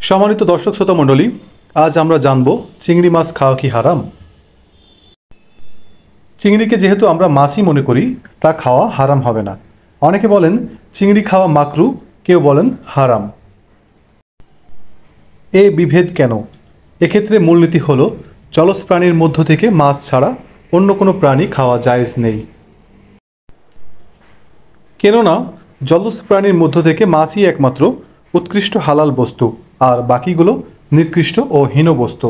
সম্মানিত দর্শক শ্রোতা মণ্ডলী, আজ আমরা জানব চিংড়ি মাছ খাওয়া কি হারাম। চিংড়িকে যেহেতু আমরা মাছই মনে করি, তা খাওয়া হারাম হবে না। অনেকে বলেন চিংড়ি খাওয়া মাকরু, কেউ বলেন হারাম। এ বিভেদ কেন? এক্ষেত্রে মূলনীতি হল জলজ প্রাণীর মধ্য থেকে মাছ ছাড়া অন্য কোনো প্রাণী খাওয়া জায়েজ নেই। কেননা জলজ প্রাণীর মধ্য থেকে মাছই একমাত্র উৎকৃষ্ট হালাল বস্তু, আর বাকিগুলো নিকৃষ্ট ও হীন বস্তু।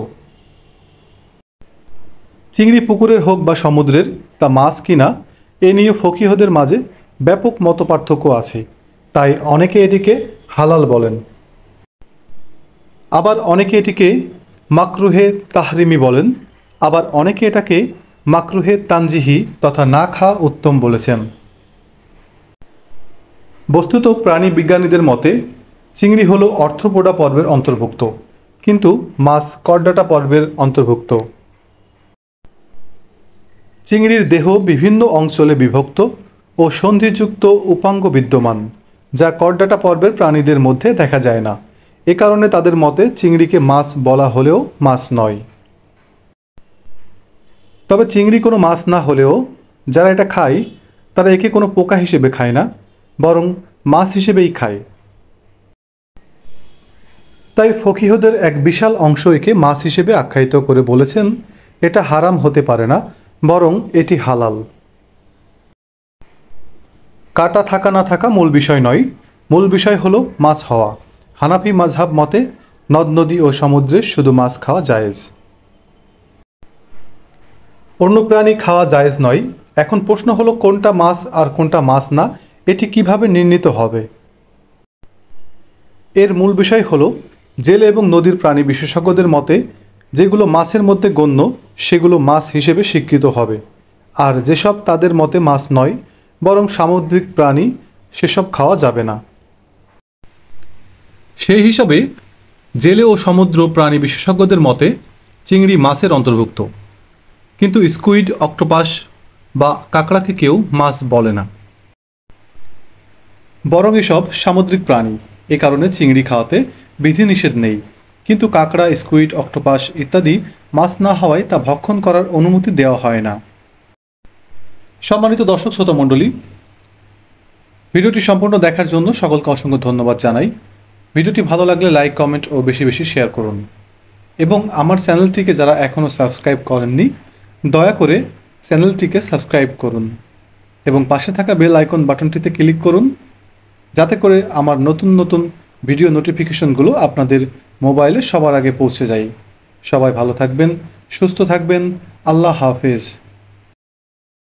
চিংড়ি পুকুরের হোক বা সমুদ্রের, তা মাছ কিনা এ নিয়ে ফকিহদের মাঝে ব্যাপক মতপার্থক্য আছে। তাই অনেকে এটিকে হালাল বলেন, আবার অনেকে এটিকে মাকরুহে তাহরিমি বলেন, আবার অনেকে এটাকে মাকরুহে তানজিহি তথা না খাওয়া উত্তম বলেছেন। বস্তুত প্রাণী বিজ্ঞানীদের মতে চিংড়ি হলো অর্থোপোডা পর্বের অন্তর্ভুক্ত, কিন্তু মাছ করডাটা পর্বের অন্তর্ভুক্ত। চিংড়ির দেহ বিভিন্ন অঞ্চলে বিভক্ত ও সন্ধিযুক্ত উপাঙ্গ বিদ্যমান, যা করডাটা পর্বের প্রাণীদের মধ্যে দেখা যায় না। এ কারণে তাদের মতে চিংড়িকে মাছ বলা হলেও মাছ নয়। তবে চিংড়ি কোনো মাছ না হলেও যারা এটা খায় তারা একে কোনো পোকা হিসেবে খায় না, বরং মাছ হিসেবেই খায়। তাই ফকিহদের এক বিশাল অংশ একে মাছ হিসেবে আখ্যায়িত করে বলেছেন এটা হারাম হতে পারে না, বরং এটি হালাল। কাটা থাকা না থাকা মূল বিষয় নয়, মূল বিষয় হলো মাছ হওয়া। হানাফি মাযহাব মতে নদ নদী ও সমুদ্রে শুধু মাছ খাওয়া জায়েজ, অন্য প্রাণী খাওয়া জায়েজ নয়। এখন প্রশ্ন হলো কোনটা মাছ আর কোনটা মাছ না, এটি কিভাবে নির্ণীত হবে? এর মূল বিষয় হলো জেলে এবং নদীর প্রাণী বিশেষজ্ঞদের মতে যেগুলো মাছের মধ্যে গণ্য সেগুলো মাছ হিসেবে স্বীকৃত হবে, আর যেসব তাদের মতে মাছ নয় বরং সামুদ্রিক প্রাণী, সেসব খাওয়া যাবে না। সেই হিসাবে জেলে ও সমুদ্র প্রাণী বিশেষজ্ঞদের মতে চিংড়ি মাছের অন্তর্ভুক্ত, কিন্তু স্কুইড, অক্টোপাস বা কাঁকড়াকে কেউ মাছ বলে না, বরং এসব সামুদ্রিক প্রাণী। এ কারণে চিংড়ি খাওয়াতে বিধিনিষেধ নেই, কিন্তু কাঁকড়া, স্কুইড, অক্টোপাস ইত্যাদি মাছ না হওয়ায় তা ভক্ষণ করার অনুমতি দেওয়া হয় না। সম্মানিত দর্শক শ্রোতা মণ্ডলী, ভিডিওটি সম্পূর্ণ দেখার জন্য সকলকে অসংখ্য ধন্যবাদ জানাই। ভিডিওটি ভালো লাগলে লাইক, কমেন্ট ও বেশি বেশি শেয়ার করুন, এবং আমার চ্যানেলটিকে যারা এখনও সাবস্ক্রাইব করেননি দয়া করে চ্যানেলটিকে সাবস্ক্রাইব করুন এবং পাশে থাকা বেল আইকন বাটনটিতে ক্লিক করুন, যাতে করে আমার নতুন নতুন ভিডিও নোটিফিকেশনগুলো আপনাদের মোবাইলে সবার আগে পৌঁছে যায়। সবাই ভালো থাকবেন, সুস্থ থাকবেন। আল্লাহ হাফেজ।